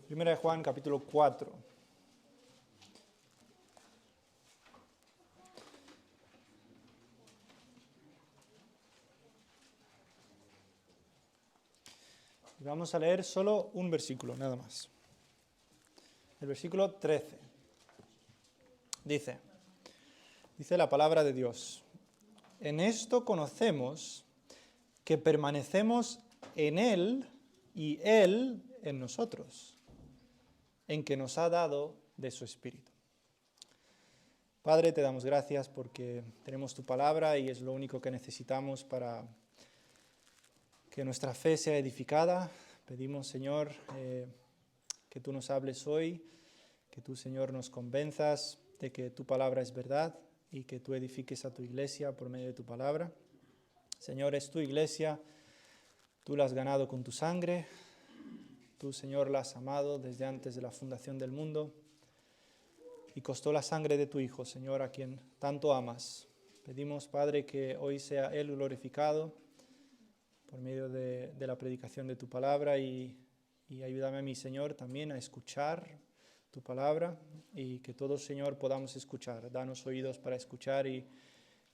Primera de Juan, capítulo 4. Y vamos a leer solo un versículo, nada más. El versículo 13. Dice la palabra de Dios: en esto conocemos que permanecemos en Él y Él en nosotros, en que nos ha dado de su Espíritu. Padre, te damos gracias porque tenemos tu palabra y es lo único que necesitamos para que nuestra fe sea edificada. Pedimos, Señor, que tú nos hables hoy, que tú, Señor, nos convenzas de que tu palabra es verdad y que tú edifiques a tu iglesia por medio de tu palabra. Señor, es tu iglesia, tú la has ganado con tu sangre, tú, Señor, la has amado desde antes de la fundación del mundo y costó la sangre de tu Hijo, Señor, a quien tanto amas. Pedimos, Padre, que hoy sea Él glorificado por medio de la predicación de tu palabra y ayúdame a mí, Señor, también a escuchar tu palabra y que todos, Señor, podamos escuchar. Danos oídos para escuchar y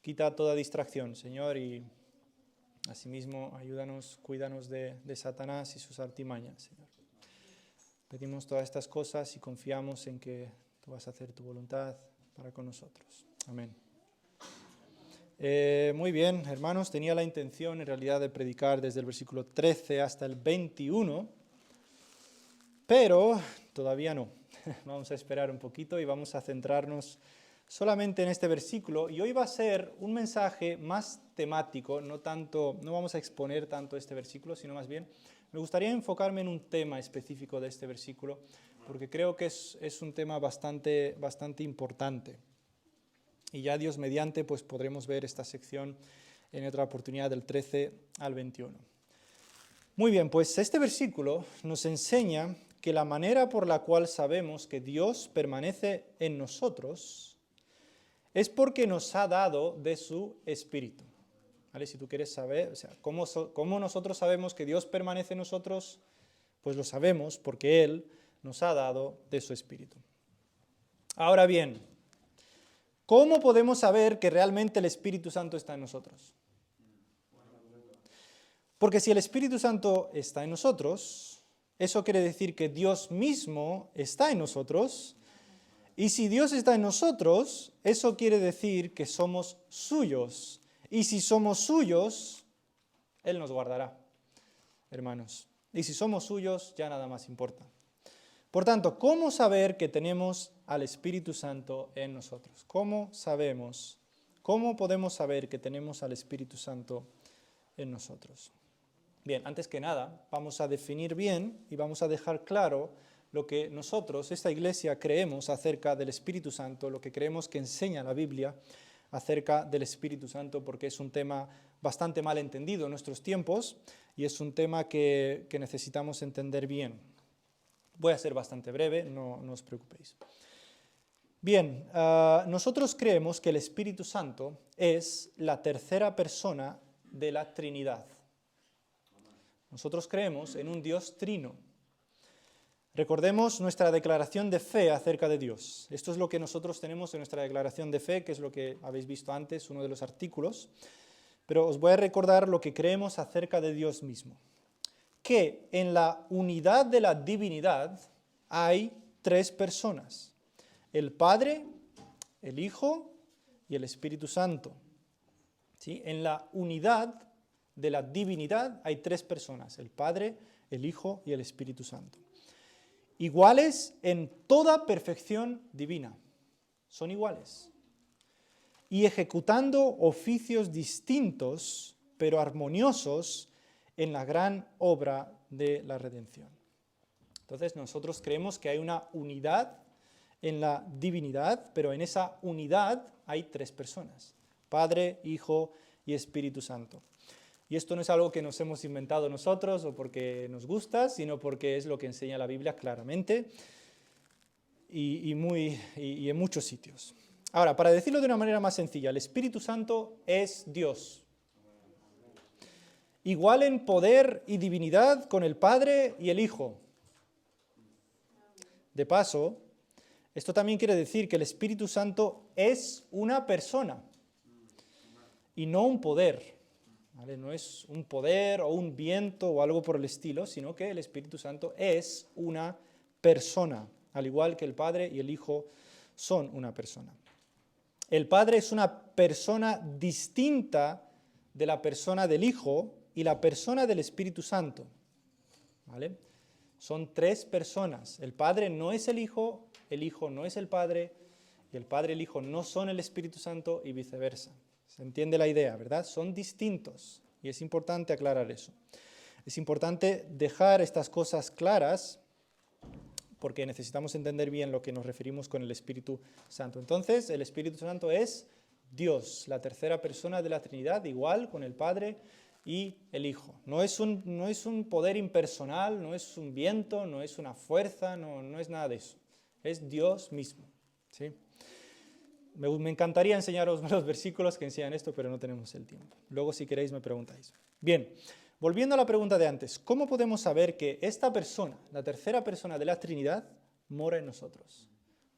quita toda distracción, Señor, y asimismo ayúdanos, cuídanos de Satanás y sus artimañas, Señor. Pedimos todas estas cosas y confiamos en que tú vas a hacer tu voluntad para con nosotros. Amén. Muy bien, hermanos, tenía la intención en realidad de predicar desde el versículo 13 hasta el 21, pero todavía no. Vamos a esperar un poquito y vamos a centrarnos solamente en este versículo. Y hoy va a ser un mensaje más temático, no vamos a exponer tanto este versículo, sino más bien me gustaría enfocarme en un tema específico de este versículo, porque creo que es un tema bastante importante. Y ya Dios mediante, pues podremos ver esta sección en otra oportunidad del 13 al 21. Muy bien, pues este versículo nos enseña que la manera por la cual sabemos que Dios permanece en nosotros es porque nos ha dado de su Espíritu. ¿Vale? Si tú quieres saber, ¿cómo nosotros sabemos que Dios permanece en nosotros? Pues lo sabemos porque Él nos ha dado de su Espíritu. Ahora bien, ¿cómo podemos saber que realmente el Espíritu Santo está en nosotros? Porque si el Espíritu Santo está en nosotros, eso quiere decir que Dios mismo está en nosotros, y si Dios está en nosotros, eso quiere decir que somos suyos, y si somos suyos, Él nos guardará, hermanos. Y si somos suyos, ya nada más importa. Por tanto, ¿cómo saber que tenemos al Espíritu Santo en nosotros? ¿Cómo podemos saber que tenemos al Espíritu Santo en nosotros? Bien, antes que nada, vamos a definir bien y vamos a dejar claro lo que nosotros, esta iglesia, creemos acerca del Espíritu Santo, lo que creemos que enseña la Biblia acerca del Espíritu Santo, porque es un tema bastante mal entendido en nuestros tiempos y es un tema que necesitamos entender bien. Voy a ser bastante breve, no os preocupéis. Bien, nosotros creemos que el Espíritu Santo es la tercera persona de la Trinidad. Nosotros creemos en un Dios trino. Recordemos nuestra declaración de fe acerca de Dios. Esto es lo que nosotros tenemos en nuestra declaración de fe, que es lo que habéis visto antes, uno de los artículos. Pero os voy a recordar lo que creemos acerca de Dios mismo. Que en la unidad de la divinidad hay tres personas: el Padre, el Hijo y el Espíritu Santo. ¿Sí? En la unidad de la divinidad hay tres personas: el Padre, el Hijo y el Espíritu Santo. Iguales en toda perfección divina. Son iguales. Y ejecutando oficios distintos, pero armoniosos, en la gran obra de la redención. Entonces nosotros creemos que hay una unidad en la divinidad, pero en esa unidad hay tres personas: Padre, Hijo y Espíritu Santo. Y esto no es algo que nos hemos inventado nosotros o porque nos gusta, sino porque es lo que enseña la Biblia claramente y en muchos sitios. Ahora, para decirlo de una manera más sencilla, el Espíritu Santo es Dios. Igual en poder y divinidad con el Padre y el Hijo. De paso, esto también quiere decir que el Espíritu Santo es una persona y no un poder, ¿vale? No es un poder o un viento o algo por el estilo, sino que el Espíritu Santo es una persona, al igual que el Padre y el Hijo son una persona. El Padre es una persona distinta de la persona del Hijo y la persona del Espíritu Santo, ¿vale? Son tres personas. El Padre no es el Hijo no es el Padre, y el Padre y el Hijo no son el Espíritu Santo y viceversa. ¿Se entiende la idea, verdad? Son distintos y es importante aclarar eso. Es importante dejar estas cosas claras porque necesitamos entender bien lo que nos referimos con el Espíritu Santo. Entonces, el Espíritu Santo es Dios, la tercera persona de la Trinidad, igual con el Padre y el Hijo. No es un poder impersonal, no es un viento, no es una fuerza, no es nada de eso. Es Dios mismo, ¿sí? Me encantaría enseñaros los versículos que enseñan esto, pero no tenemos el tiempo. Luego, si queréis, me preguntáis. Bien, volviendo a la pregunta de antes, ¿cómo podemos saber que esta persona, la tercera persona de la Trinidad, mora en nosotros?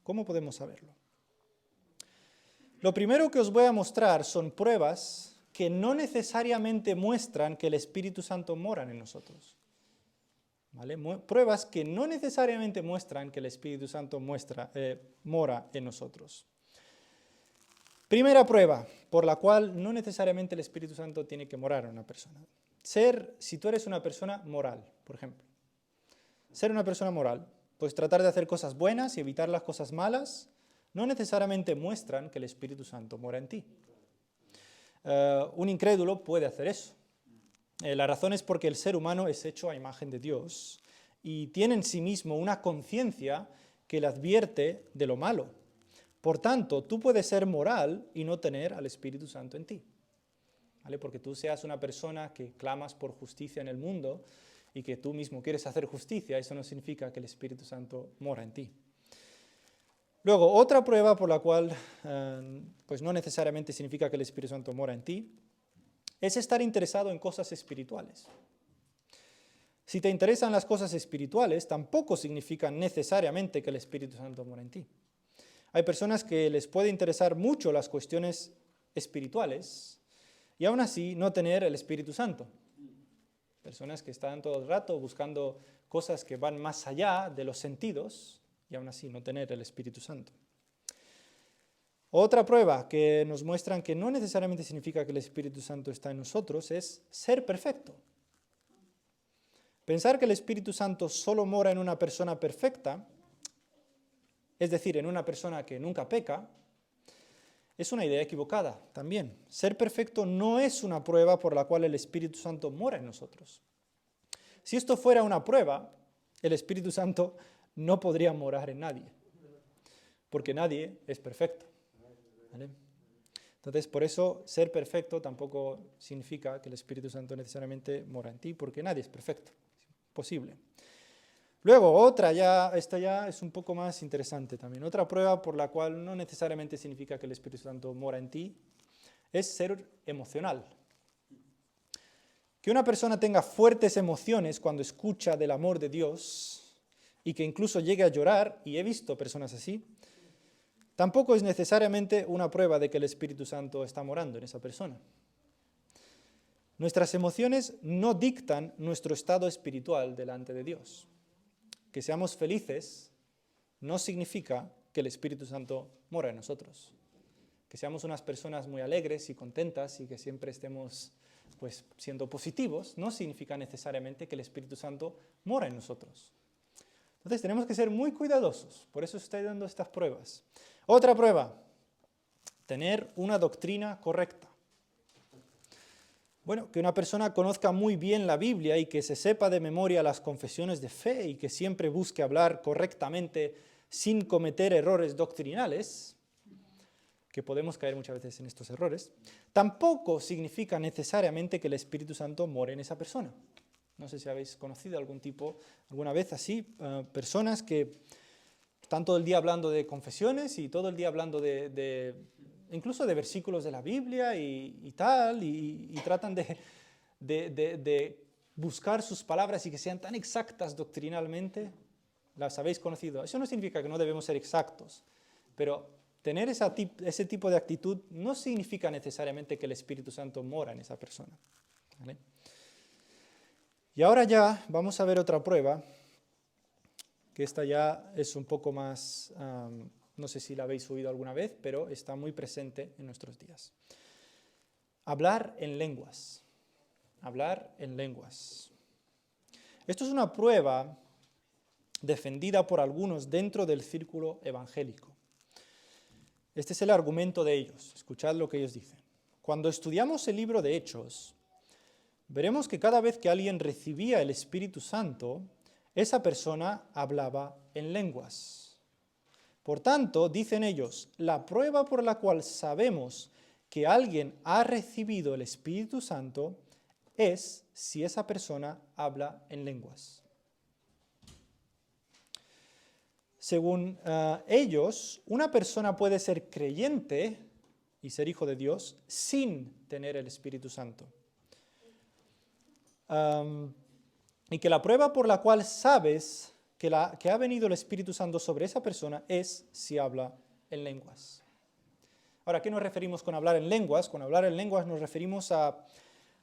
¿Cómo podemos saberlo? Lo primero que os voy a mostrar son pruebas que no necesariamente muestran que el Espíritu Santo mora en nosotros. ¿Vale? Pruebas que no necesariamente muestran que el Espíritu Santo mora en nosotros. Primera prueba por la cual no necesariamente el Espíritu Santo tiene que morar en una persona. Si tú eres una persona moral, por ejemplo. Ser una persona moral, pues tratar de hacer cosas buenas y evitar las cosas malas, no necesariamente muestran que el Espíritu Santo mora en ti. Un incrédulo puede hacer eso. La razón es porque el ser humano es hecho a imagen de Dios y tiene en sí mismo una conciencia que le advierte de lo malo. Por tanto, tú puedes ser moral y no tener al Espíritu Santo en ti, ¿vale? Porque tú seas una persona que clamas por justicia en el mundo y que tú mismo quieres hacer justicia, eso no significa que el Espíritu Santo mora en ti. Luego, otra prueba por la cual pues no necesariamente significa que el Espíritu Santo mora en ti, es estar interesado en cosas espirituales. Si te interesan las cosas espirituales, tampoco significa necesariamente que el Espíritu Santo mora en ti. Hay personas que les puede interesar mucho las cuestiones espirituales y aún así no tener el Espíritu Santo. Personas que están todo el rato buscando cosas que van más allá de los sentidos y aún así no tener el Espíritu Santo. Otra prueba que nos muestran que no necesariamente significa que el Espíritu Santo está en nosotros es ser perfecto. Pensar que el Espíritu Santo solo mora en una persona perfecta, es decir, en una persona que nunca peca, es una idea equivocada también. Ser perfecto no es una prueba por la cual el Espíritu Santo mora en nosotros. Si esto fuera una prueba, el Espíritu Santo no podría morar en nadie, porque nadie es perfecto. ¿Vale? Entonces, por eso, ser perfecto tampoco significa que el Espíritu Santo necesariamente mora en ti, porque nadie es perfecto. Es imposible. Luego, esta ya es un poco más interesante también. Otra prueba por la cual no necesariamente significa que el Espíritu Santo mora en ti, es ser emocional. Que una persona tenga fuertes emociones cuando escucha del amor de Dios y que incluso llegue a llorar, y he visto personas así, tampoco es necesariamente una prueba de que el Espíritu Santo está morando en esa persona. Nuestras emociones no dictan nuestro estado espiritual delante de Dios. Que seamos felices no significa que el Espíritu Santo mora en nosotros. Que seamos unas personas muy alegres y contentas y que siempre estemos pues, siendo positivos no significa necesariamente que el Espíritu Santo mora en nosotros. Entonces tenemos que ser muy cuidadosos, por eso estoy dando estas pruebas. Otra prueba, tener una doctrina correcta. Bueno, que una persona conozca muy bien la Biblia y que se sepa de memoria las confesiones de fe y que siempre busque hablar correctamente sin cometer errores doctrinales, que podemos caer muchas veces en estos errores, tampoco significa necesariamente que el Espíritu Santo more en esa persona. No sé si habéis conocido alguna vez así, personas que están todo el día hablando de confesiones y todo el día hablando incluso de versículos de la Biblia y tal, y tratan de buscar sus palabras y que sean tan exactas doctrinalmente, las habéis conocido. Eso no significa que no debemos ser exactos, pero tener ese tipo de actitud no significa necesariamente que el Espíritu Santo mora en esa persona. ¿Vale? Y ahora ya vamos a ver otra prueba, que esta ya es un poco más, no sé si la habéis oído alguna vez, pero está muy presente en nuestros días. Hablar en lenguas. Hablar en lenguas. Esto es una prueba defendida por algunos dentro del círculo evangélico. Este es el argumento de ellos. Escuchad lo que ellos dicen. Cuando estudiamos el libro de Hechos, veremos que cada vez que alguien recibía el Espíritu Santo, esa persona hablaba en lenguas. Por tanto, dicen ellos, la prueba por la cual sabemos que alguien ha recibido el Espíritu Santo es si esa persona habla en lenguas. Según ellos, una persona puede ser creyente y ser hijo de Dios sin tener el Espíritu Santo. Y que la prueba por la cual sabes que ha venido el Espíritu Santo sobre esa persona es si habla en lenguas. Ahora, ¿a qué nos referimos con hablar en lenguas? Con hablar en lenguas nos referimos a,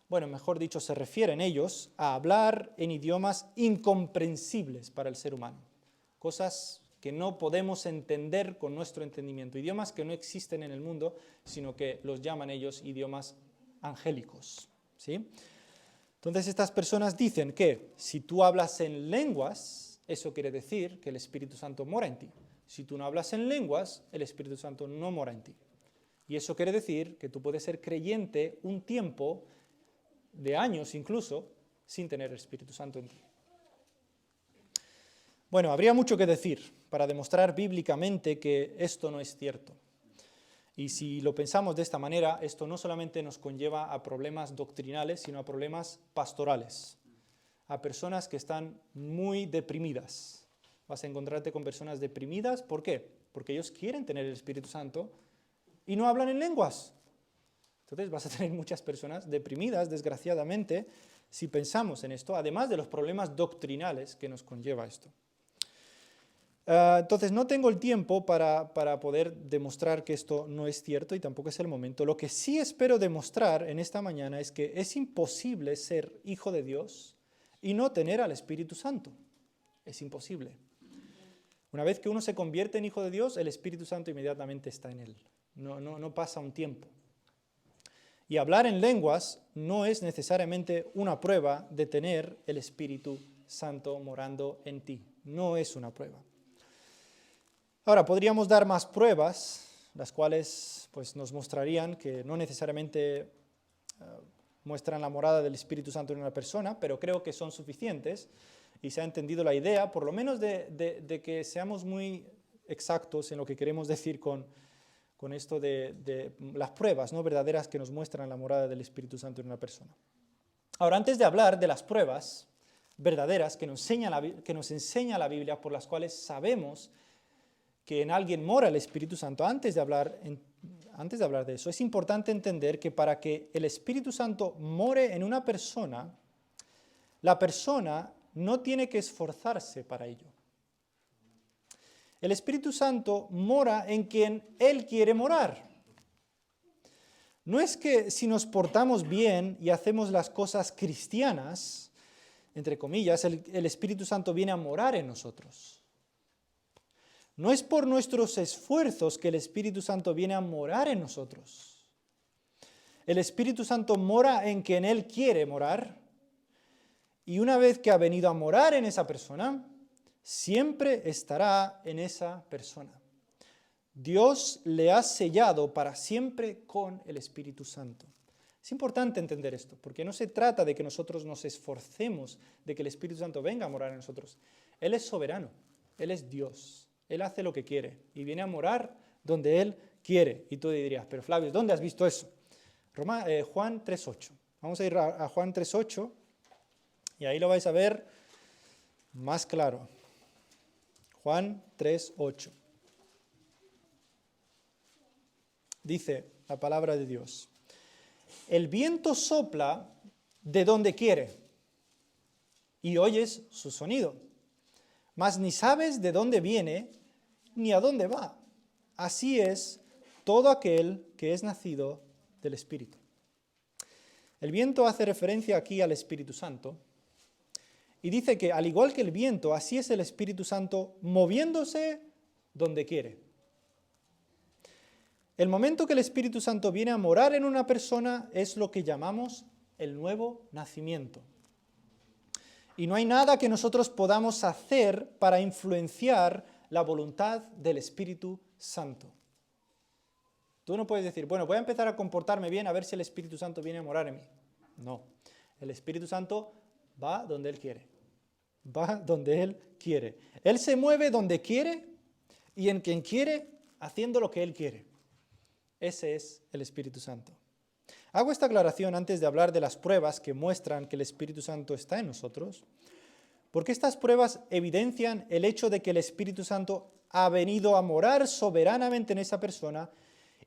bueno, mejor dicho, se refieren ellos a hablar en idiomas incomprensibles para el ser humano. Cosas que no podemos entender con nuestro entendimiento. Idiomas que no existen en el mundo, sino que los llaman ellos idiomas angélicos. ¿Sí? Entonces estas personas dicen que si tú hablas en lenguas, eso quiere decir que el Espíritu Santo mora en ti. Si tú no hablas en lenguas, el Espíritu Santo no mora en ti. Y eso quiere decir que tú puedes ser creyente un tiempo, de años incluso, sin tener el Espíritu Santo en ti. Bueno, habría mucho que decir para demostrar bíblicamente que esto no es cierto. Y si lo pensamos de esta manera, esto no solamente nos conlleva a problemas doctrinales, sino a problemas pastorales, a personas que están muy deprimidas. Vas a encontrarte con personas deprimidas, ¿por qué? Porque ellos quieren tener el Espíritu Santo y no hablan en lenguas. Entonces vas a tener muchas personas deprimidas, desgraciadamente, si pensamos en esto, además de los problemas doctrinales que nos conlleva esto. Entonces no tengo el tiempo para poder demostrar que esto no es cierto y tampoco es el momento. Lo que sí espero demostrar en esta mañana es que es imposible ser hijo de Dios y no tener al Espíritu Santo. Es imposible. Una vez que uno se convierte en hijo de Dios, el Espíritu Santo inmediatamente está en él. No pasa un tiempo. Y hablar en lenguas no es necesariamente una prueba de tener el Espíritu Santo morando en ti. No es una prueba. Ahora, podríamos dar más pruebas, las cuales pues, nos mostrarían que no necesariamente muestran la morada del Espíritu Santo en una persona, pero creo que son suficientes y se ha entendido la idea, por lo menos de que seamos muy exactos en lo que queremos decir con esto de las pruebas, ¿no?, verdaderas que nos muestran la morada del Espíritu Santo en una persona. Ahora, antes de hablar de las pruebas verdaderas que nos enseña la Biblia, por las cuales sabemos que en alguien mora el Espíritu Santo, antes de hablar de eso, es importante entender que para que el Espíritu Santo more en una persona, la persona no tiene que esforzarse para ello. El Espíritu Santo mora en quien Él quiere morar. No es que si nos portamos bien y hacemos las cosas cristianas, entre comillas, el Espíritu Santo viene a morar en nosotros. No es por nuestros esfuerzos que el Espíritu Santo viene a morar en nosotros. El Espíritu Santo mora en quien Él quiere morar, y una vez que ha venido a morar en esa persona, siempre estará en esa persona. Dios le ha sellado para siempre con el Espíritu Santo. Es importante entender esto, porque no se trata de que nosotros nos esforcemos de que el Espíritu Santo venga a morar en nosotros. Él es soberano, Él es Dios. Él hace lo que quiere y viene a morar donde Él quiere. Y tú dirías, pero Flavio, ¿dónde has visto eso? Juan 3.8. Vamos a ir a Juan 3.8 y ahí lo vais a ver más claro. Juan 3.8. Dice la palabra de Dios: el viento sopla de donde quiere y oyes su sonido, mas ni sabes de dónde viene ni a dónde va. Así es todo aquel que es nacido del Espíritu. El viento hace referencia aquí al Espíritu Santo y dice que al igual que el viento, así es el Espíritu Santo moviéndose donde quiere. El momento que el Espíritu Santo viene a morar en una persona es lo que llamamos el nuevo nacimiento. Y no hay nada que nosotros podamos hacer para influenciar la voluntad del Espíritu Santo. Tú no puedes decir, bueno, voy a empezar a comportarme bien a ver si el Espíritu Santo viene a morar en mí. No, el Espíritu Santo va donde Él quiere. Va donde Él quiere. Él se mueve donde quiere y en quien quiere, haciendo lo que Él quiere. Ese es el Espíritu Santo. Hago esta aclaración antes de hablar de las pruebas que muestran que el Espíritu Santo está en nosotros, porque estas pruebas evidencian el hecho de que el Espíritu Santo ha venido a morar soberanamente en esa persona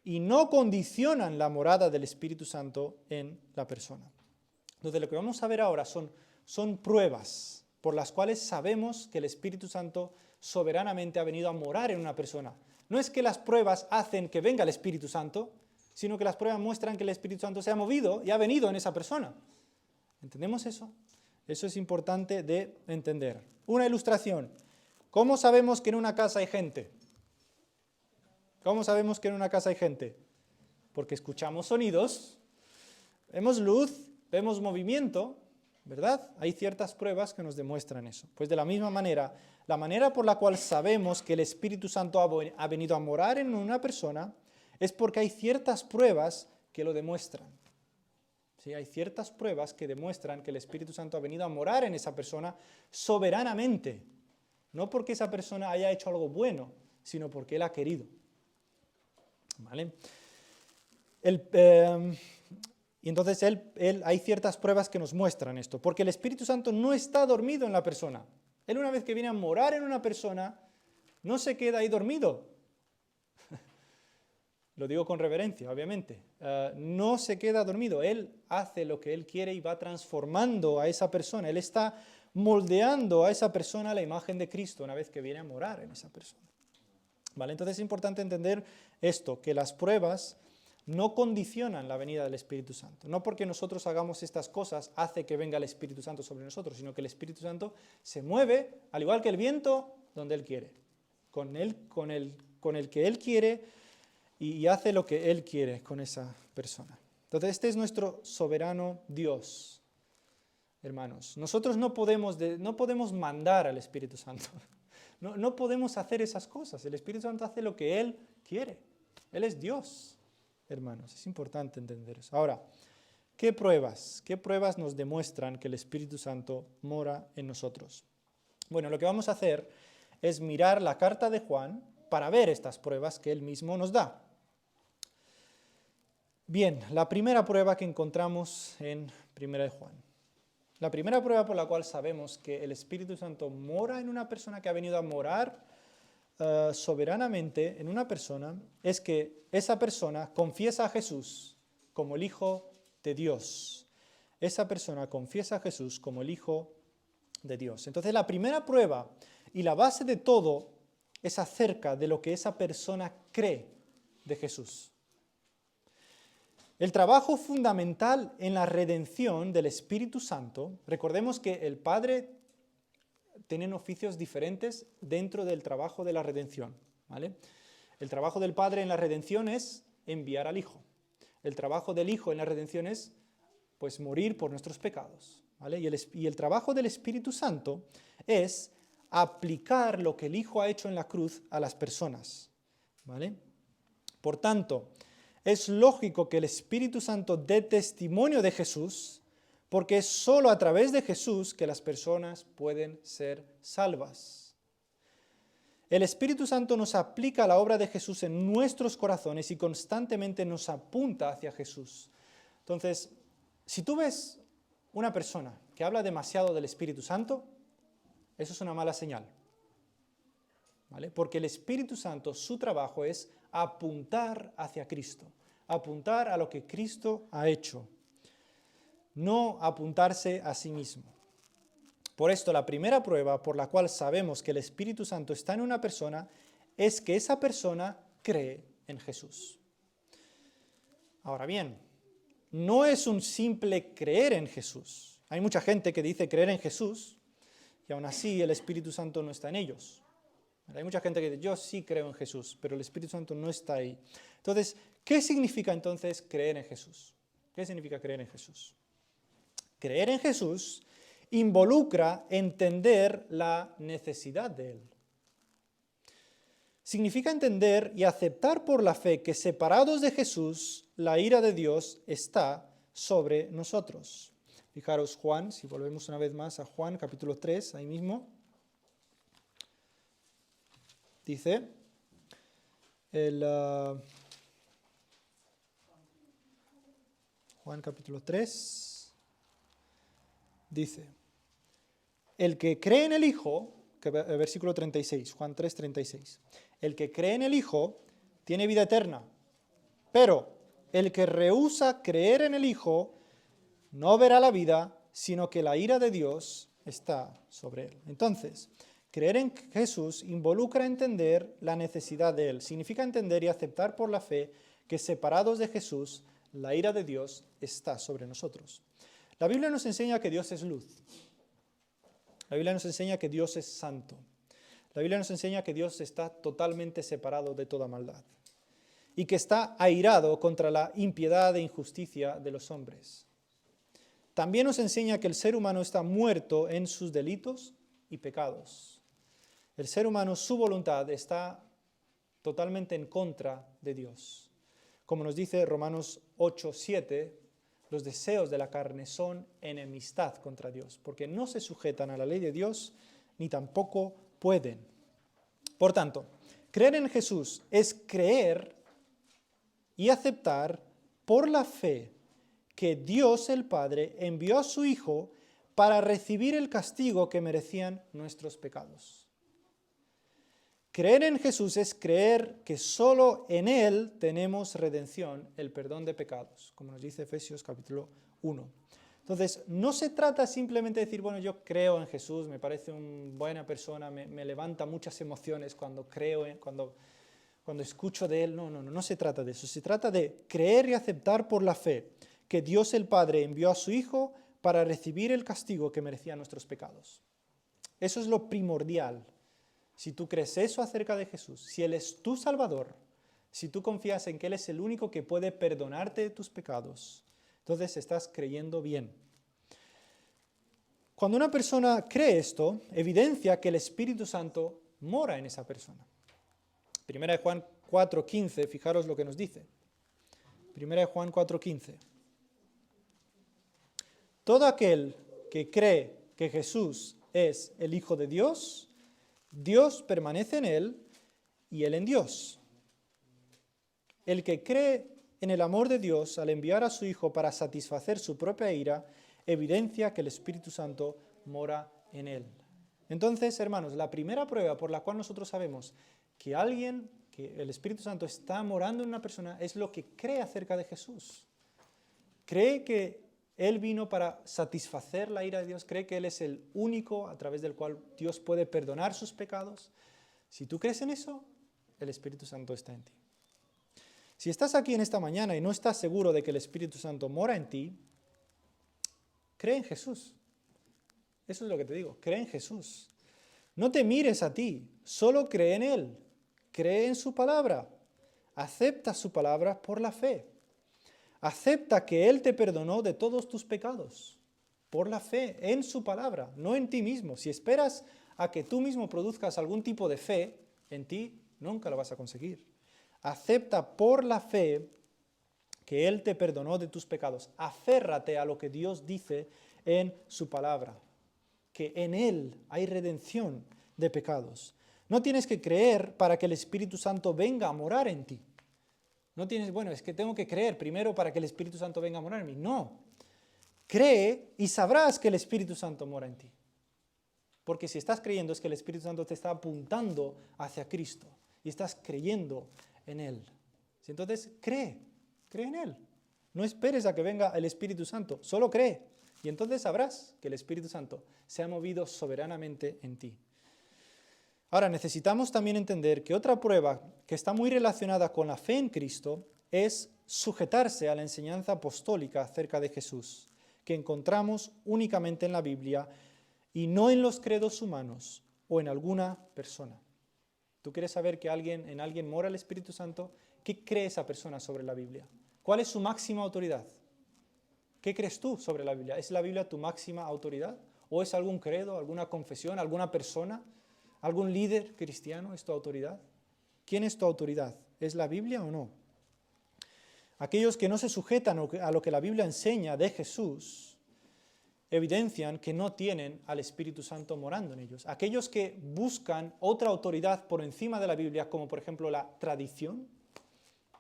y no condicionan la morada del Espíritu Santo en la persona. Entonces, lo que vamos a ver ahora son pruebas por las cuales sabemos que el Espíritu Santo soberanamente ha venido a morar en una persona. No es que las pruebas hacen que venga el Espíritu Santo, sino que las pruebas muestran que el Espíritu Santo se ha movido y ha venido en esa persona. ¿Entendemos eso? Eso es importante de entender. Una ilustración. ¿Cómo sabemos que en una casa hay gente? ¿Cómo sabemos que en una casa hay gente? Porque escuchamos sonidos, vemos luz, vemos movimiento, ¿verdad? Hay ciertas pruebas que nos demuestran eso. Pues de la misma manera, la manera por la cual sabemos que el Espíritu Santo ha venido a morar en una persona es porque hay ciertas pruebas que lo demuestran. ¿Sí? Hay ciertas pruebas que demuestran que el Espíritu Santo ha venido a morar en esa persona soberanamente. No porque esa persona haya hecho algo bueno, sino porque Él ha querido. ¿Vale? Y entonces hay ciertas pruebas que nos muestran esto, porque el Espíritu Santo no está dormido en la persona. Él una vez que viene a morar en una persona, no se queda ahí dormido. Lo digo con reverencia, obviamente. No se queda dormido. Él hace lo que Él quiere y va transformando a esa persona. Él está moldeando a esa persona a la imagen de Cristo una vez que viene a morar en esa persona. ¿Vale? Entonces es importante entender esto, que las pruebas no condicionan la venida del Espíritu Santo. No porque nosotros hagamos estas cosas hace que venga el Espíritu Santo sobre nosotros, sino que el Espíritu Santo se mueve, al igual que el viento, donde Él quiere. Con el que Él quiere y hace lo que Él quiere con esa persona. Entonces este es nuestro soberano Dios, hermanos. Nosotros no podemos mandar al Espíritu Santo. No podemos hacer esas cosas. El Espíritu Santo hace lo que Él quiere. Él es Dios. Hermanos, es importante entender eso. Ahora, ¿qué pruebas nos demuestran que el Espíritu Santo mora en nosotros? Bueno, lo que vamos a hacer es mirar la carta de Juan para ver estas pruebas que él mismo nos da. Bien, la primera prueba que encontramos en 1 de Juan. La primera prueba por la cual sabemos que el Espíritu Santo mora en una persona, que ha venido a morar soberanamente en una persona, es que esa persona confiesa a Jesús como el Hijo de Dios. Esa persona confiesa a Jesús como el Hijo de Dios. Entonces la primera prueba y la base de todo es acerca de lo que esa persona cree de Jesús. El trabajo fundamental en la redención del Espíritu Santo, recordemos que el Padre tienen oficios diferentes dentro del trabajo de la redención, ¿vale? El trabajo del Padre en la redención es enviar al Hijo. El trabajo del Hijo en la redención es, pues, morir por nuestros pecados, ¿vale? Y el trabajo del Espíritu Santo es aplicar lo que el Hijo ha hecho en la cruz a las personas, ¿vale? Por tanto, es lógico que el Espíritu Santo dé testimonio de Jesús, porque es solo a través de Jesús que las personas pueden ser salvas. El Espíritu Santo nos aplica la obra de Jesús en nuestros corazones y constantemente nos apunta hacia Jesús. Entonces, si tú ves una persona que habla demasiado del Espíritu Santo, eso es una mala señal, ¿vale? Porque el Espíritu Santo, su trabajo es apuntar hacia Cristo, apuntar a lo que Cristo ha hecho, no apuntarse a sí mismo. Por esto, la primera prueba por la cual sabemos que el Espíritu Santo está en una persona es que esa persona cree en Jesús. Ahora bien, no es un simple creer en Jesús. Hay mucha gente que dice creer en Jesús y aún así el Espíritu Santo no está en ellos. Hay mucha gente que dice, yo sí creo en Jesús, pero el Espíritu Santo no está ahí. Entonces, ¿qué significa entonces creer en Jesús? ¿Qué significa creer en Jesús? Creer en Jesús involucra entender la necesidad de Él. Significa entender y aceptar por la fe que separados de Jesús, la ira de Dios está sobre nosotros. Fijaros Juan, si volvemos una vez más a Juan, capítulo 3, ahí mismo. Dice, Juan capítulo 3, dice, el que cree en el Hijo, versículo 36, Juan 3, 36, el que cree en el Hijo tiene vida eterna, pero el que rehúsa creer en el Hijo no verá la vida, sino que la ira de Dios está sobre él. Entonces, creer en Jesús involucra entender la necesidad de Él. Significa entender y aceptar por la fe que separados de Jesús, la ira de Dios está sobre nosotros. La Biblia nos enseña que Dios es luz. La Biblia nos enseña que Dios es santo. La Biblia nos enseña que Dios está totalmente separado de toda maldad y que está airado contra la impiedad e injusticia de los hombres. También nos enseña que el ser humano está muerto en sus delitos y pecados. El ser humano, su voluntad está totalmente en contra de Dios. Como nos dice Romanos 8:7, los deseos de la carne son enemistad contra Dios, porque no se sujetan a la ley de Dios, ni tampoco pueden. Por tanto, creer en Jesús es creer y aceptar por la fe que Dios el Padre envió a su Hijo para recibir el castigo que merecían nuestros pecados. Creer en Jesús es creer que solo en Él tenemos redención, el perdón de pecados, como nos dice Efesios capítulo 1. Entonces, no se trata simplemente de decir, bueno, yo creo en Jesús, me parece una buena persona, me levanta muchas emociones cuando creo, cuando escucho de Él. No se trata de eso. Se trata de creer y aceptar por la fe que Dios el Padre envió a su Hijo para recibir el castigo que merecían nuestros pecados. Eso es lo primordial. Si tú crees eso acerca de Jesús, si Él es tu Salvador, si tú confías en que Él es el único que puede perdonarte de tus pecados, entonces estás creyendo bien. Cuando una persona cree esto, evidencia que el Espíritu Santo mora en esa persona. Primera de Juan 4:15, fijaros lo que nos dice. Primera de Juan 4:15. Todo aquel que cree que Jesús es el Hijo de Dios, Dios permanece en él y él en Dios. El que cree en el amor de Dios al enviar a su Hijo para satisfacer su propia ira, evidencia que el Espíritu Santo mora en él. Entonces, hermanos, la primera prueba por la cual nosotros sabemos que el Espíritu Santo está morando en una persona, es lo que cree acerca de Jesús. Cree que Él vino para satisfacer la ira de Dios, cree que Él es el único a través del cual Dios puede perdonar sus pecados. Si tú crees en eso, el Espíritu Santo está en ti. Si estás aquí en esta mañana y no estás seguro de que el Espíritu Santo mora en ti, cree en Jesús. Eso es lo que te digo, cree en Jesús. No te mires a ti, solo cree en Él. Cree en su palabra. Acepta su palabra por la fe. Acepta que Él te perdonó de todos tus pecados, por la fe, en su palabra, no en ti mismo. Si esperas a que tú mismo produzcas algún tipo de fe en ti, nunca lo vas a conseguir. Acepta por la fe que Él te perdonó de tus pecados. Aférrate a lo que Dios dice en su palabra, que en Él hay redención de pecados. No tienes que creer para que el Espíritu Santo venga a morar en ti. No tienes, bueno, es que tengo que creer primero para que el Espíritu Santo venga a morar en mí. No. Cree y sabrás que el Espíritu Santo mora en ti. Porque si estás creyendo es que el Espíritu Santo te está apuntando hacia Cristo y estás creyendo en Él. Entonces, cree en Él. No esperes a que venga el Espíritu Santo, solo cree. Y entonces sabrás que el Espíritu Santo se ha movido soberanamente en ti. Ahora, necesitamos también entender que otra prueba que está muy relacionada con la fe en Cristo es sujetarse a la enseñanza apostólica acerca de Jesús, que encontramos únicamente en la Biblia y no en los credos humanos o en alguna persona. ¿Tú quieres saber que en alguien mora el Espíritu Santo? ¿Qué cree esa persona sobre la Biblia? ¿Cuál es su máxima autoridad? ¿Qué crees tú sobre la Biblia? ¿Es la Biblia tu máxima autoridad? ¿O es algún credo, alguna confesión, alguna persona, algún líder cristiano es tu autoridad? ¿Quién es tu autoridad? ¿Es la Biblia o no? Aquellos que no se sujetan a lo que la Biblia enseña de Jesús evidencian que no tienen al Espíritu Santo morando en ellos. Aquellos que buscan otra autoridad por encima de la Biblia, como por ejemplo la tradición,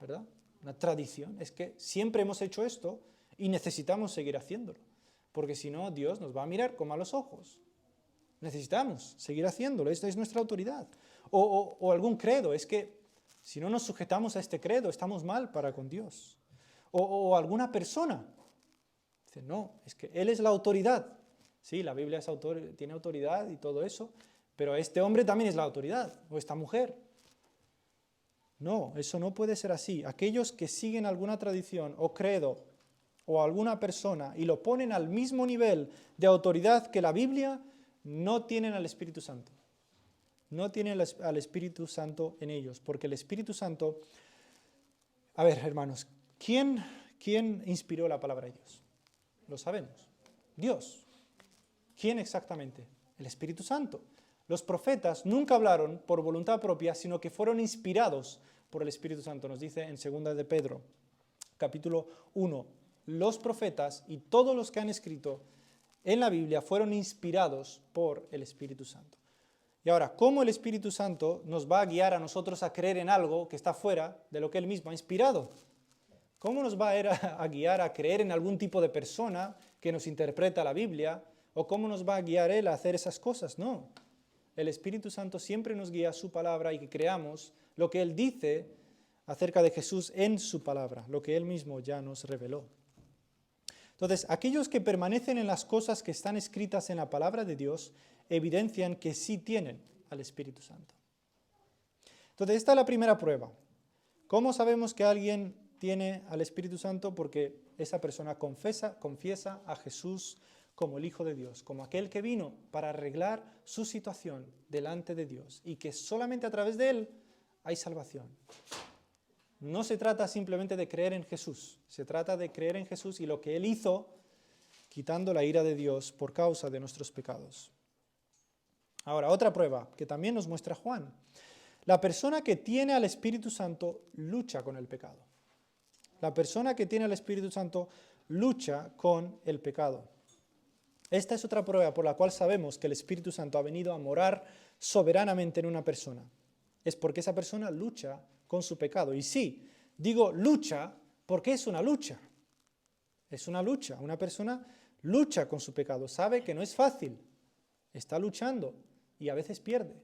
¿verdad? Una tradición, es que siempre hemos hecho esto y necesitamos seguir haciéndolo, porque si no, Dios nos va a mirar con malos ojos. Necesitamos seguir haciéndolo, esta es nuestra autoridad. O algún credo, es que si no nos sujetamos a este credo, estamos mal para con Dios. O alguna persona. Dice, no, es que Él es la autoridad. Sí, la Biblia tiene autoridad y todo eso, pero este hombre también es la autoridad, o esta mujer. No, eso no puede ser así. Aquellos que siguen alguna tradición o credo o alguna persona y lo ponen al mismo nivel de autoridad que la Biblia, no tienen al Espíritu Santo. No tienen al Espíritu Santo en ellos, porque el Espíritu Santo... A ver, hermanos, ¿quién inspiró la palabra de Dios? Lo sabemos. Dios. ¿Quién exactamente? El Espíritu Santo. Los profetas nunca hablaron por voluntad propia, sino que fueron inspirados por el Espíritu Santo. Nos dice en 2 de Pedro, capítulo 1, los profetas y todos los que han escrito en la Biblia fueron inspirados por el Espíritu Santo. Y ahora, ¿cómo el Espíritu Santo nos va a guiar a nosotros a creer en algo que está fuera de lo que Él mismo ha inspirado? ¿Cómo nos va a guiar a creer en algún tipo de persona que nos interpreta la Biblia? ¿O cómo nos va a guiar Él a hacer esas cosas? No. El Espíritu Santo siempre nos guía a su palabra y que creamos lo que Él dice acerca de Jesús en su palabra, lo que Él mismo ya nos reveló. Entonces, aquellos que permanecen en las cosas que están escritas en la palabra de Dios evidencian que sí tienen al Espíritu Santo. Entonces, esta es la primera prueba. ¿Cómo sabemos que alguien tiene al Espíritu Santo? Porque esa persona confiesa a Jesús como el Hijo de Dios, como aquel que vino para arreglar su situación delante de Dios y que solamente a través de Él hay salvación. No se trata simplemente de creer en Jesús, se trata de creer en Jesús y lo que Él hizo, quitando la ira de Dios por causa de nuestros pecados. Ahora, otra prueba que también nos muestra Juan. La persona que tiene al Espíritu Santo lucha con el pecado. La persona que tiene al Espíritu Santo lucha con el pecado. Esta es otra prueba por la cual sabemos que el Espíritu Santo ha venido a morar soberanamente en una persona. Es porque esa persona lucha con su pecado. Y sí, digo lucha porque es una lucha. Es una lucha. Una persona lucha con su pecado. Sabe que no es fácil. Está luchando y a veces pierde.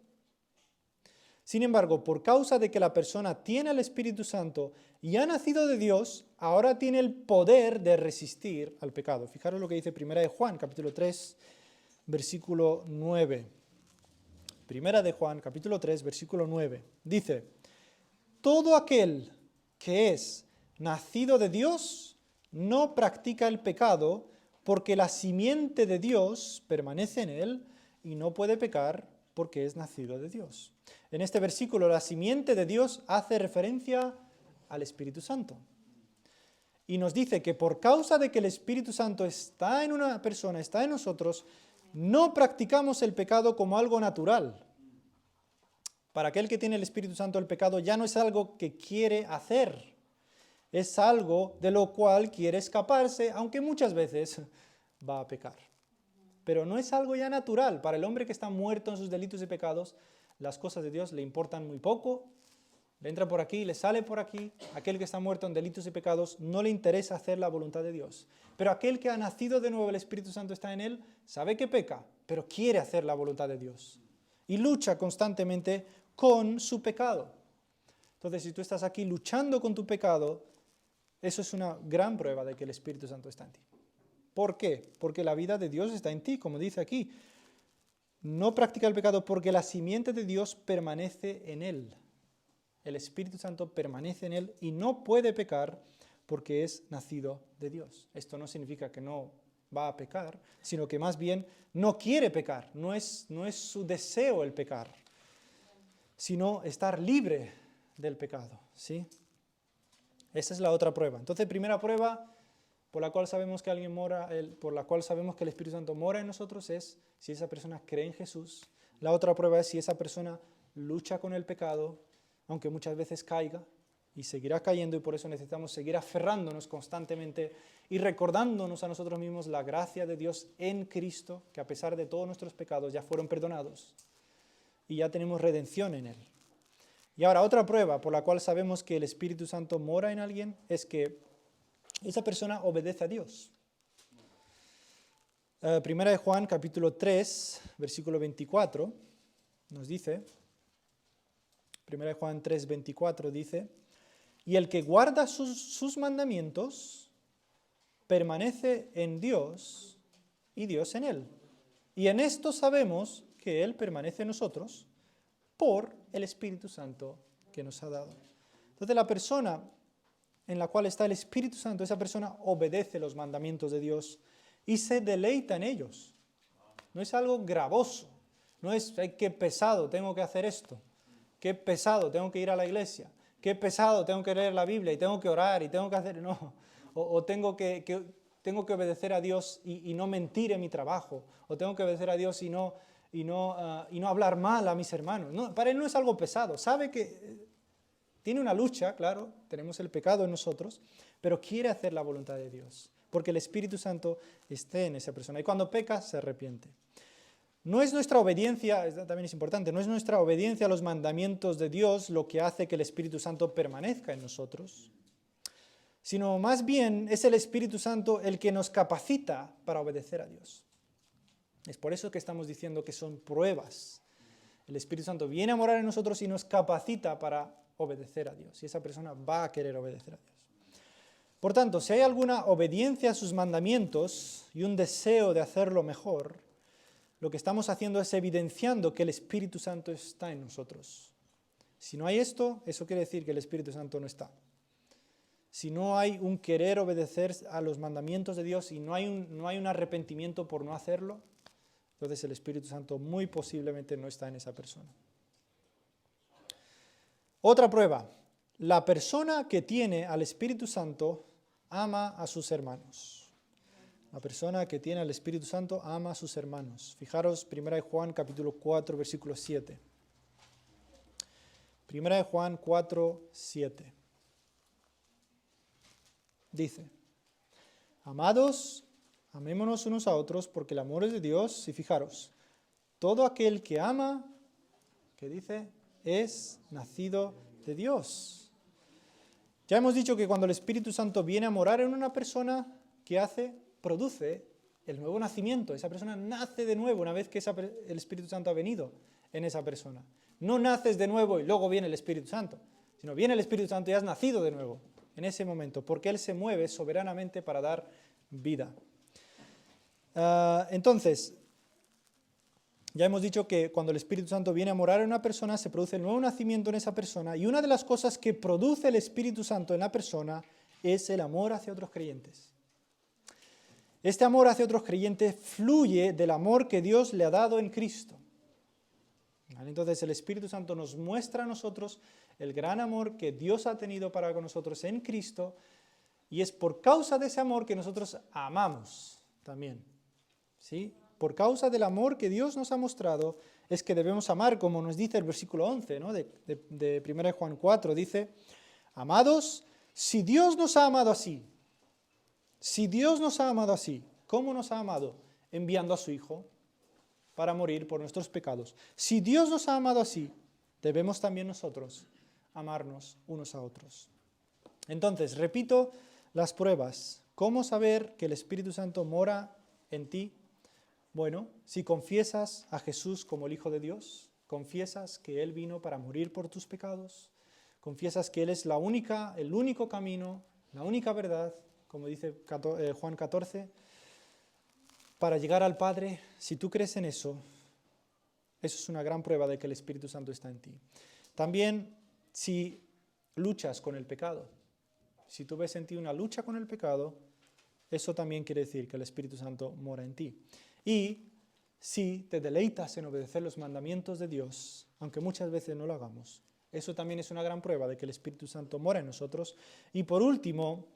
Sin embargo, por causa de que la persona tiene al Espíritu Santo y ha nacido de Dios, ahora tiene el poder de resistir al pecado. Fijaros lo que dice 1 de Juan, capítulo 3, versículo 9. 1 de Juan, capítulo 3, versículo 9. Dice, todo aquel que es nacido de Dios no practica el pecado, porque la simiente de Dios permanece en él y no puede pecar porque es nacido de Dios. En este versículo, la simiente de Dios hace referencia al Espíritu Santo. Y nos dice que por causa de que el Espíritu Santo está en una persona, está en nosotros, no practicamos el pecado como algo natural. Para aquel que tiene el Espíritu Santo, el pecado ya no es algo que quiere hacer. Es algo de lo cual quiere escaparse, aunque muchas veces va a pecar. Pero no es algo ya natural. Para el hombre que está muerto en sus delitos y pecados, las cosas de Dios le importan muy poco. Le entra por aquí, le sale por aquí. Aquel que está muerto en delitos y pecados no le interesa hacer la voluntad de Dios. Pero aquel que ha nacido de nuevo, el Espíritu Santo está en él, sabe que peca, pero quiere hacer la voluntad de Dios. Y lucha constantemente con su pecado. Entonces, si tú estás aquí luchando con tu pecado, eso es una gran prueba de que el Espíritu Santo está en ti. ¿Por qué? Porque la vida de Dios está en ti, como dice aquí. No practica el pecado porque la simiente de Dios permanece en él. El Espíritu Santo permanece en él y no puede pecar porque es nacido de Dios. Esto no significa que no va a pecar, sino que más bien no quiere pecar. No es su deseo el pecar, sino estar libre del pecado, ¿sí? Esa es la otra prueba. Entonces, primera prueba por la cual sabemos que alguien mora, por la cual sabemos que el Espíritu Santo mora en nosotros es si esa persona cree en Jesús. La otra prueba es si esa persona lucha con el pecado, aunque muchas veces caiga, y seguirá cayendo, y por eso necesitamos seguir aferrándonos constantemente y recordándonos a nosotros mismos la gracia de Dios en Cristo, que a pesar de todos nuestros pecados ya fueron perdonados y ya tenemos redención en Él. Y ahora, otra prueba por la cual sabemos que el Espíritu Santo mora en alguien es que esa persona obedece a Dios. Primera de Juan, capítulo 3, versículo 24, nos dice, Primera de Juan 3, 24 dice, y el que guarda sus mandamientos permanece en Dios y Dios en él. Y en esto sabemos que Él permanece en nosotros por el Espíritu Santo que nos ha dado. Entonces la persona en la cual está el Espíritu Santo, esa persona obedece los mandamientos de Dios y se deleita en ellos. No es algo gravoso, no es "ay, qué pesado, tengo que hacer esto, qué pesado, tengo que ir a la iglesia, qué pesado, tengo que leer la Biblia y tengo que orar y tengo que hacer", no, o tengo que obedecer a Dios y no mentir en mi trabajo, o tengo que obedecer a Dios y no hablar mal a mis hermanos. No, para él no es algo pesado, sabe que tiene una lucha, claro, tenemos el pecado en nosotros, pero quiere hacer la voluntad de Dios, porque el Espíritu Santo esté en esa persona. Y cuando peca, se arrepiente. No es nuestra obediencia, también es importante, no es nuestra obediencia a los mandamientos de Dios lo que hace que el Espíritu Santo permanezca en nosotros, sino más bien es el Espíritu Santo el que nos capacita para obedecer a Dios. Es por eso que estamos diciendo que son pruebas. El Espíritu Santo viene a morar en nosotros y nos capacita para obedecer a Dios. Y esa persona va a querer obedecer a Dios. Por tanto, si hay alguna obediencia a sus mandamientos y un deseo de hacerlo mejor, lo que estamos haciendo es evidenciando que el Espíritu Santo está en nosotros. Si no hay esto, eso quiere decir que el Espíritu Santo no está. Si no hay un querer obedecer a los mandamientos de Dios y no hay un arrepentimiento por no hacerlo, entonces el Espíritu Santo muy posiblemente no está en esa persona. Otra prueba, la persona que tiene al Espíritu Santo ama a sus hermanos. La persona que tiene al Espíritu Santo ama a sus hermanos. Fijaros, 1 Juan capítulo 4, versículo 7. 1 Juan 4, 7. Dice, amados, amémonos unos a otros porque el amor es de Dios. Y fijaros, todo aquel que ama, ¿qué dice? Es nacido de Dios. Ya hemos dicho que cuando el Espíritu Santo viene a morar en una persona, ¿qué hace? Produce el nuevo nacimiento. Esa persona nace de nuevo una vez que el Espíritu Santo ha venido en esa persona. No naces de nuevo y luego viene el Espíritu Santo, sino viene el Espíritu Santo y has nacido de nuevo en ese momento, porque Él se mueve soberanamente para dar vida. Entonces, ya hemos dicho que cuando el Espíritu Santo viene a morar en una persona, se produce el nuevo nacimiento en esa persona, y una de las cosas que produce el Espíritu Santo en la persona es el amor hacia otros creyentes. Este amor hacia otros creyentes fluye del amor que Dios le ha dado en Cristo. Entonces el Espíritu Santo nos muestra a nosotros el gran amor que Dios ha tenido para con nosotros en Cristo, y es por causa de ese amor que nosotros amamos también. ¿Sí? Por causa del amor que Dios nos ha mostrado es que debemos amar, como nos dice el versículo 11, ¿no? de 1 Juan 4, dice, amados, si Dios nos ha amado así, ¿cómo nos ha amado? Enviando a su Hijo para morir por nuestros pecados. Si Dios nos ha amado así, debemos también nosotros amarnos unos a otros. Entonces, repito las pruebas. ¿Cómo saber que el Espíritu Santo mora en ti? Bueno, si confiesas a Jesús como el Hijo de Dios, confiesas que Él vino para morir por tus pecados, confiesas que Él es el único camino, la única verdad, como dice Juan 14, para llegar al Padre, si tú crees en eso, eso es una gran prueba de que el Espíritu Santo está en ti. También si luchas con el pecado, si tú ves en ti una lucha con el pecado, eso también quiere decir que el Espíritu Santo mora en ti. Y si te deleitas en obedecer los mandamientos de Dios, aunque muchas veces no lo hagamos, eso también es una gran prueba de que el Espíritu Santo mora en nosotros. Y por último,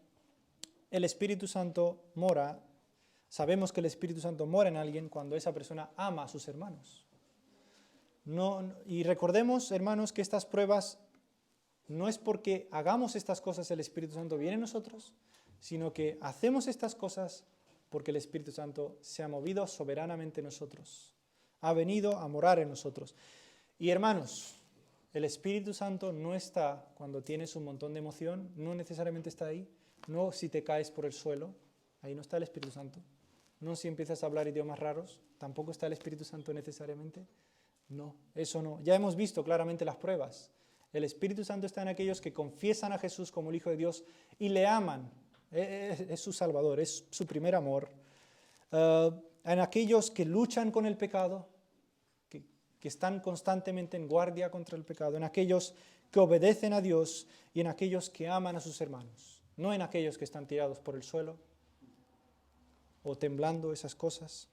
el Espíritu Santo mora, sabemos que el Espíritu Santo mora en alguien cuando esa persona ama a sus hermanos. Y recordemos, hermanos, que estas pruebas no es porque hagamos estas cosas el Espíritu Santo viene en nosotros, sino que hacemos estas cosas porque el Espíritu Santo se ha movido soberanamente en nosotros, ha venido a morar en nosotros. Y hermanos, el Espíritu Santo no está cuando tienes un montón de emoción, no necesariamente está ahí, no si te caes por el suelo, ahí no está el Espíritu Santo. No si empiezas a hablar idiomas raros, tampoco está el Espíritu Santo necesariamente. No, eso no. Ya hemos visto claramente las pruebas. El Espíritu Santo está en aquellos que confiesan a Jesús como el Hijo de Dios y le aman. Es su Salvador, es su primer amor. En aquellos que luchan con el pecado, que están constantemente en guardia contra el pecado, en aquellos que obedecen a Dios y en aquellos que aman a sus hermanos, no en aquellos que están tirados por el suelo o temblando, esas cosas.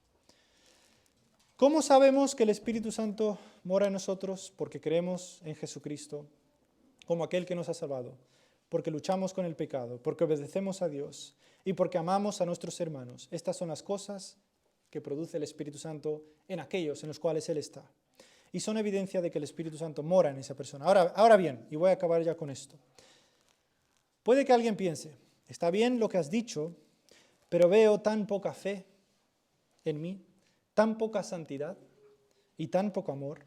¿Cómo sabemos que el Espíritu Santo mora en nosotros? Porque creemos en Jesucristo como aquel que nos ha salvado, porque luchamos con el pecado, porque obedecemos a Dios y porque amamos a nuestros hermanos. Estas son las cosas que produce el Espíritu Santo en aquellos en los cuales Él está. Y son evidencia de que el Espíritu Santo mora en esa persona. Ahora bien, y voy a acabar ya con esto. Puede que alguien piense, está bien lo que has dicho, pero veo tan poca fe en mí, tan poca santidad y tan poco amor.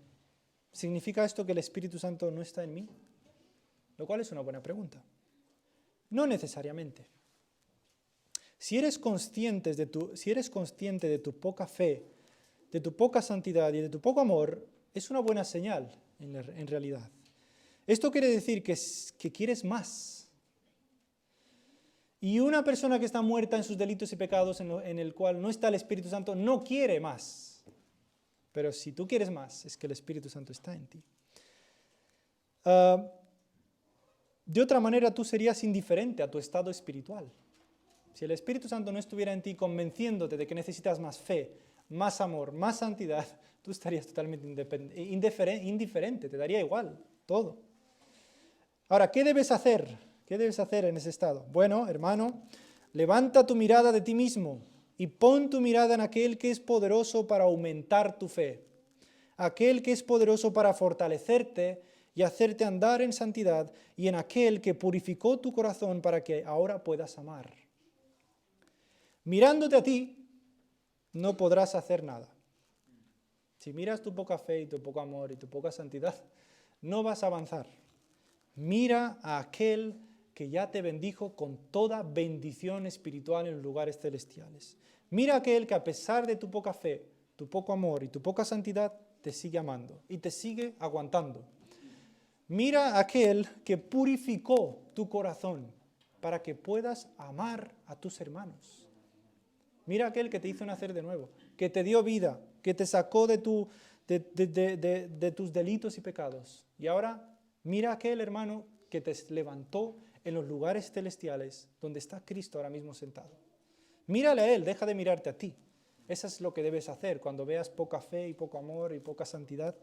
¿Significa esto que el Espíritu Santo no está en mí? Lo cual es una buena pregunta. No necesariamente. Si eres consciente de tu poca fe, de tu poca santidad y de tu poco amor, es una buena señal en realidad. Esto quiere decir que quieres más. Y una persona que está muerta en sus delitos y pecados, en el cual no está el Espíritu Santo, no quiere más. Pero si tú quieres más, es que el Espíritu Santo está en ti. De otra manera, tú serías indiferente a tu estado espiritual. Si el Espíritu Santo no estuviera en ti convenciéndote de que necesitas más fe, más amor, más santidad, tú estarías totalmente indiferente, te daría igual, todo. Ahora, ¿qué debes hacer? ¿Qué debes hacer en ese estado? Bueno, hermano, levanta tu mirada de ti mismo y pon tu mirada en aquel que es poderoso para aumentar tu fe, aquel que es poderoso para fortalecerte y hacerte andar en santidad, y en aquel que purificó tu corazón para que ahora puedas amar. Mirándote a ti, no podrás hacer nada. Si miras tu poca fe y tu poco amor y tu poca santidad, no vas a avanzar. Mira a aquel que ya te bendijo con toda bendición espiritual en los lugares celestiales. Mira a aquel que a pesar de tu poca fe, tu poco amor y tu poca santidad, te sigue amando y te sigue aguantando. Mira a aquel que purificó tu corazón para que puedas amar a tus hermanos. Mira a aquel que te hizo nacer de nuevo, que te dio vida, que te sacó de tus delitos y pecados. Y ahora mira a aquel hermano que te levantó en los lugares celestiales donde está Cristo ahora mismo sentado. Mírale a Él, deja de mirarte a ti. Eso es lo que debes hacer cuando veas poca fe y poco amor y poca santidad.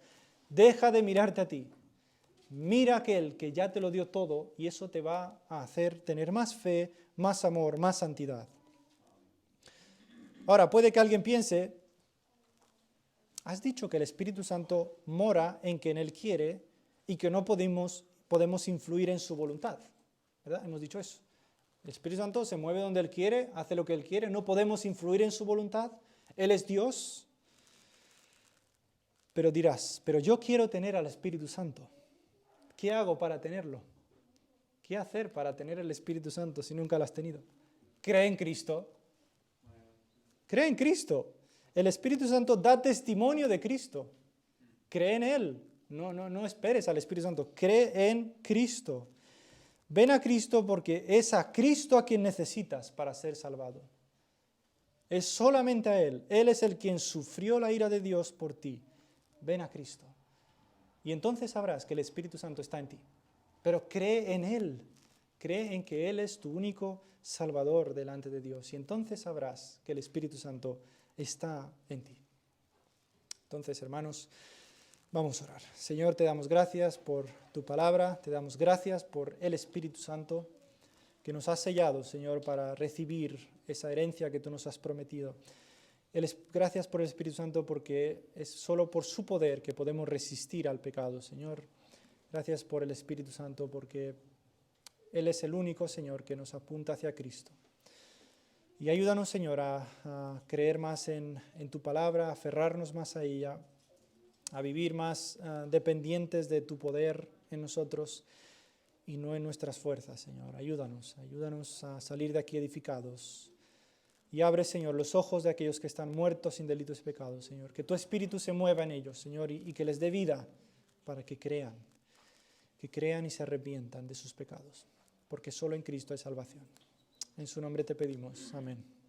Deja de mirarte a ti. Mira a aquel que ya te lo dio todo y eso te va a hacer tener más fe, más amor, más santidad. Ahora, puede que alguien piense, has dicho que el Espíritu Santo mora en quien Él quiere y que no podemos influir en su voluntad, ¿verdad? Hemos dicho eso. El Espíritu Santo se mueve donde Él quiere, hace lo que Él quiere, no podemos influir en su voluntad. Él es Dios. Pero dirás, pero yo quiero tener al Espíritu Santo. ¿Qué hago para tenerlo? ¿Qué hacer para tener el Espíritu Santo si nunca lo has tenido? Cree en Cristo. Cree en Cristo. El Espíritu Santo da testimonio de Cristo. Cree en Él. No esperes al Espíritu Santo. Cree en Cristo. Ven a Cristo porque es a Cristo a quien necesitas para ser salvado. Es solamente a Él. Él es el quien sufrió la ira de Dios por ti. Ven a Cristo. Y entonces sabrás que el Espíritu Santo está en ti. Pero cree en Él. Cree en que Él es tu único Salvador delante de Dios. Y entonces sabrás que el Espíritu Santo está en ti. Entonces, hermanos, vamos a orar. Señor, te damos gracias por tu palabra. Te damos gracias por el Espíritu Santo que nos has sellado, Señor, para recibir esa herencia que tú nos has prometido. Gracias por el Espíritu Santo porque es solo por su poder que podemos resistir al pecado, Señor. Gracias por el Espíritu Santo porque Él es el único, Señor, que nos apunta hacia Cristo. Y ayúdanos, Señor, a creer más en tu palabra, a aferrarnos más a ella, a vivir más dependientes de tu poder en nosotros y no en nuestras fuerzas, Señor. Ayúdanos a salir de aquí edificados. Y abre, Señor, los ojos de aquellos que están muertos sin delitos y pecados, Señor. Que tu Espíritu se mueva en ellos, Señor, y que les dé vida para que crean y se arrepientan de sus pecados. Porque solo en Cristo hay salvación. En su nombre te pedimos. Amén.